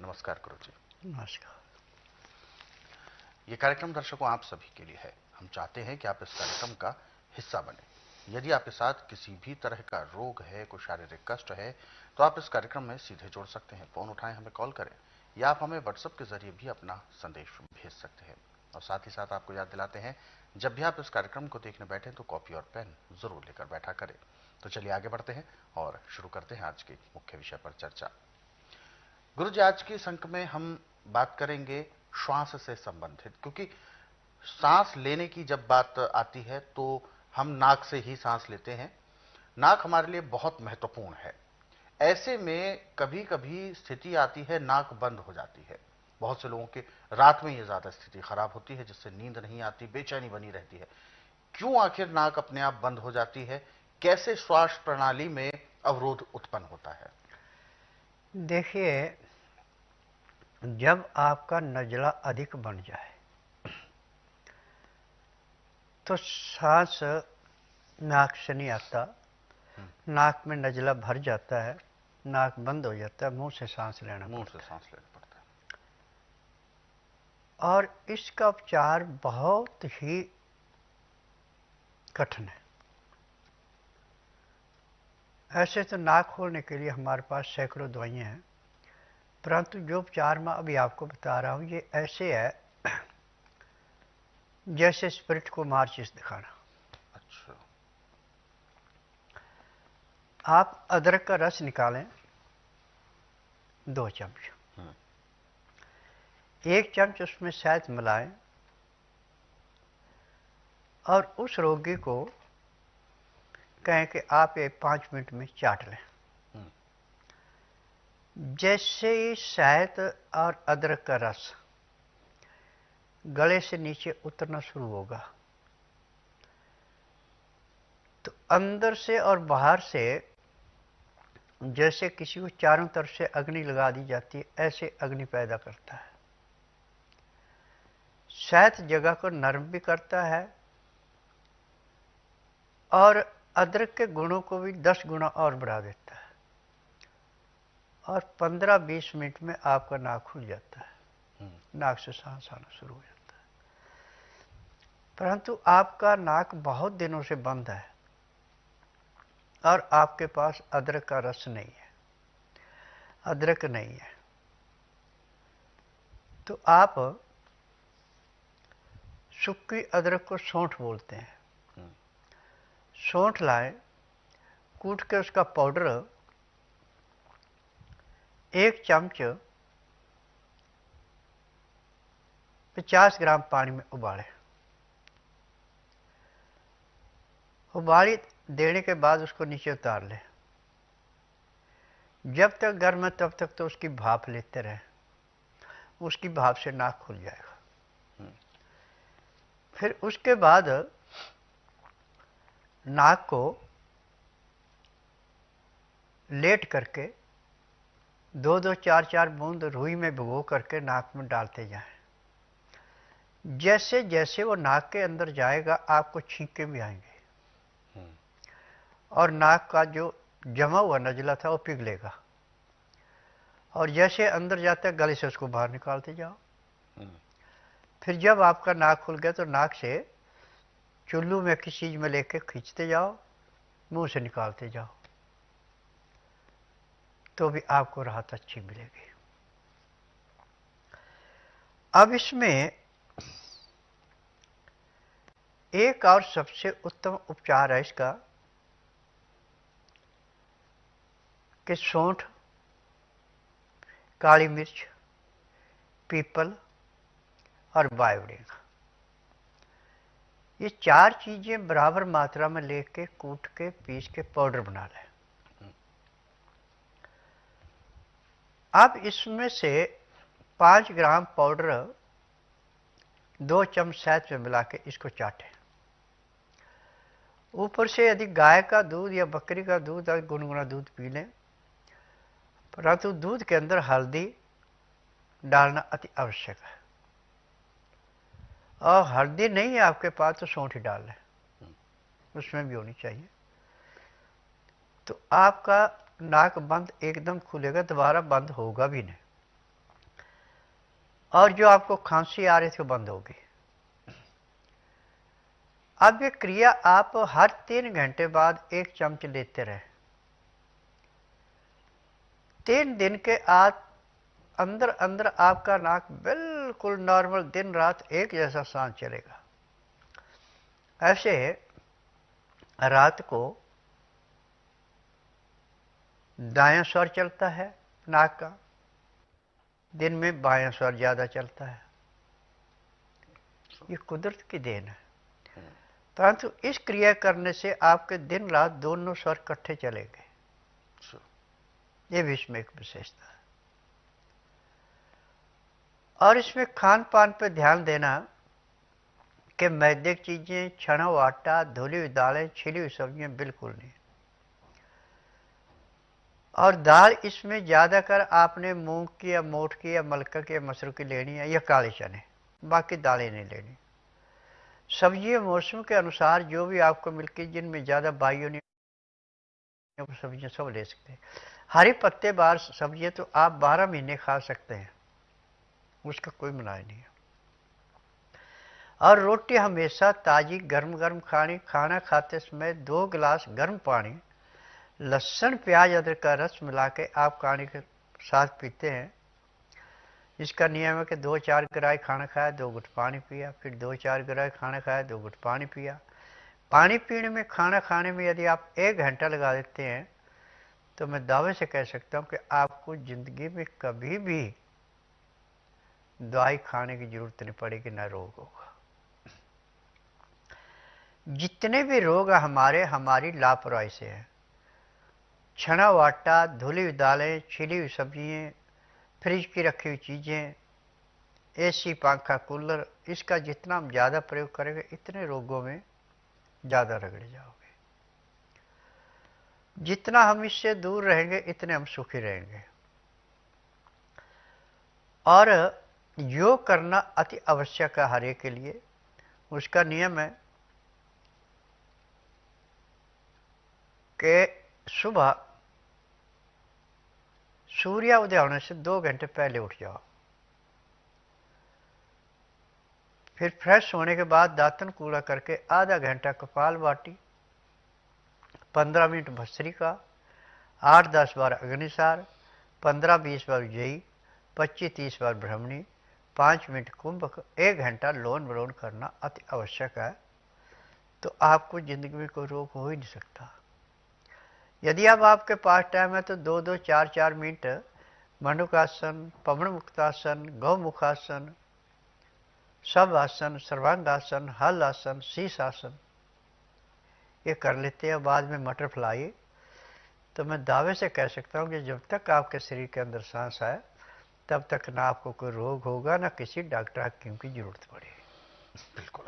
नमस्कार गुरु जी। नमस्कार। ये कार्यक्रम दर्शकों आप सभी के लिए है। हम चाहते हैं कि आप इस कार्यक्रम का हिस्सा बने। यदि आपके साथ किसी भी तरह का रोग है, कोई शारीरिक कष्ट है, तो आप इस कार्यक्रम में सीधे जुड़ सकते हैं। फोन उठाएं, हमें कॉल करें, या आप हमें व्हाट्सएप के जरिए भी अपना संदेश भेज सकते हैं। और साथ ही साथ आपको याद दिलाते हैं, जब भी आप इस कार्यक्रम को देखने बैठे तो कॉपी और पेन जरूर लेकर बैठा करें। तो चलिए आगे बढ़ते हैं और शुरू करते हैं आज के मुख्य विषय पर चर्चा। गुरु जी, आज के इस अंक में हम बात करेंगे श्वास से संबंधित, क्योंकि सांस लेने की जब बात आती है तो हम नाक से ही सांस लेते हैं। नाक हमारे लिए बहुत महत्वपूर्ण है। ऐसे में कभी कभी स्थिति आती है नाक बंद हो जाती है। बहुत से लोगों के रात में ये ज्यादा स्थिति खराब होती है, जिससे नींद नहीं आती, बेचैनी बनी रहती है। क्यों आखिर नाक अपने आप बंद हो जाती है? कैसे श्वास प्रणाली में अवरोध उत्पन्न होता है? देखिए, जब आपका नज़ला अधिक बन जाए तो सांस नाक से नहीं आता, नाक में नज़ला भर जाता है, नाक बंद हो जाता है, मुंह से सांस लेना मुंह पड़ता से है। सांस लेना पड़ता है। और इसका उपचार बहुत ही कठिन है। ऐसे तो नाक खोलने के लिए हमारे पास सैकड़ों दवाइयाँ हैं, परंतु जो उपचार मैं अभी आपको बता रहा हूँ ये ऐसे है जैसे स्पिरिट को माचिस दिखाना। अच्छा। आप अदरक का रस निकालें 2 चम्मच, 1 चम्मच उसमें शहद मिलाएं और उस रोगी को कहें कि आप ये 5 मिनट में चाट लें। जैसे ही शहद और अदरक का रस गले से नीचे उतरना शुरू होगा तो अंदर से और बाहर से जैसे किसी को चारों तरफ से अग्नि लगा दी जाती है, ऐसे अग्नि पैदा करता है। शहद जगह को नरम भी करता है और अदरक के गुणों को भी 10 गुना और बढ़ा देता है, और 15-20 मिनट में आपका नाक खुल जाता है, नाक से सांस आना शुरू हो जाता है। परंतु आपका नाक बहुत दिनों से बंद है और आपके पास अदरक का रस नहीं है, अदरक नहीं है, तो आप सूखी अदरक को सौंठ बोलते हैं, सौंठ लाएं, कूट के उसका पाउडर 1 चम्मच 50 ग्राम पानी में उबालें। उबाली देने के बाद उसको नीचे उतार लें। जब तक गर्म है तब तक तो उसकी भाप लेते रहें, उसकी भाप से नाक खुल जाएगा। फिर उसके बाद नाक को लेट करके 2-2, 4-4 बूंद रुई में भिगो करके नाक में डालते जाएं। जैसे जैसे वो नाक के अंदर जाएगा आपको छींके भी आएंगे और नाक का जो जमा हुआ नज़ला था वो पिघलेगा, और जैसे अंदर जाता है गले से उसको बाहर निकालते जाओ। फिर जब आपका नाक खुल गया तो नाक से चुल्लू में किसी चीज में लेके खींचते जाओ, मुंह से निकालते जाओ, तो भी आपको राहत अच्छी मिलेगी। अब इसमें एक और सबसे उत्तम उपचार है इसका कि सौंठ, काली मिर्च, पीपल और बायोडीन, ये 4 चीजें बराबर मात्रा में लेके कूट के पीस के पाउडर बना लें। अब इसमें से 5 ग्राम पाउडर 2 चम्मच शहद में मिला के इसको चाटें। ऊपर से यदि गाय का दूध या बकरी का दूध या गुनगुना दूध पी लें, परंतु दूध के अंदर हल्दी डालना अति आवश्यक है, और हल्दी नहीं है आपके पास तो सौंठ डाल लें, उसमें भी होनी चाहिए। तो आपका नाक बंद एकदम खुलेगा, दोबारा बंद होगा भी नहीं। और जो आपको खांसी आ रही थी वो बंद होगी। अब ये क्रिया आप हर 3 घंटे बाद 1 चम्मच लेते रहे। 3 दिन के अंदर अंदर आपका नाक बिल्कुल नॉर्मल दिन रात एक जैसा सांस चलेगा। ऐसे रात को दायां स्वर चलता है नाक का, दिन में बायां स्वर ज्यादा चलता है। ये कुदरत की देन है। परंतु इस क्रिया करने से आपके दिन रात दोनों स्वर इकट्ठे चलेंगे। ये भी इसमें एक विशेषता है। और इसमें खान पान पर ध्यान देना कि मैदे की चीजें, छना हुआ आटा, धुली हुई दालें, छिली हुई सब्जियां बिल्कुल नहीं। और दाल इसमें ज्यादातर आपने मूंग की या मोठ की या मलका की या मसूर की लेनी है या काले चने, बाकी दालें नहीं लेनी। सब्जियां मौसम के अनुसार जो भी आपको मिलती, जिनमें ज्यादा बाइयों नहीं, सब्जियां सब ले सकते हैं। हरी पत्तेदार सब्जियां तो आप 12 महीने खा सकते हैं, उसका कोई मनाही नहीं है। और रोटी हमेशा ताजी गर्म गर्म खानी। खाना खाते समय 2 गिलास गर्म पानी, लहसुन प्याज अदरक का रस मिला के आप खाने के साथ पीते हैं। इसका नियम है कि 2-4 गिराई खाना खाया, 2 घुट पानी पिया, फिर 2-4 गिराई खाना खाया, 2 घुट पानी पिया। पानी पीने में, खाना खाने में यदि आप 1 घंटा लगा देते हैं तो मैं दावे से कह सकता हूं कि आपको जिंदगी में कभी भी दवाई खाने की जरूरत नहीं पड़ेगी, ना रोग होगा। जितने भी रोग हमारी लापरवाही से हैं। छना हुआ आटा, धुली हुई दालें, छिली हुई सब्जियां, फ्रिज की रखी हुई चीजें, एसी, पंखा, कूलर, इसका जितना हम ज्यादा प्रयोग करेंगे इतने रोगों में ज्यादा रगड़े जाओगे। जितना हम इससे दूर रहेंगे इतने हम सुखी रहेंगे। और योग करना अति आवश्यक है हर एक के लिए। उसका नियम है कि सुबह सूर्योदय होने से 2 घंटे पहले उठ जाओ। फिर फ्रेश होने के बाद दांतन कूड़ा करके आधा घंटा कपालभाति, 15 मिनट भस्त्रिका, 8-10 बार अग्निसार, 15-20 बार उज्जयी, 25-30 बार ब्रह्मणी, 5 मिनट कुंभक, 1 घंटा लोन विलोन करना अति आवश्यक है। तो आपको जिंदगी में कोई रोग हो ही नहीं सकता। यदि अब आपके पास टाइम है तो 2-2, 4-4 मिनट मंडूकासन, पवन मुक्तासन, गौमुखासन, सब आसन, सर्वांगासन, हल आसन, शीश आसन, ये कर लेते हैं। बाद में मटर फ्लाई। तो मैं दावे से कह सकता हूं कि जब तक आपके शरीर के अंदर सांस है तब तक ना आपको कोई रोग होगा, ना किसी डॉक्टर हकीम की जरूरत पड़ेगी। बिल्कुल।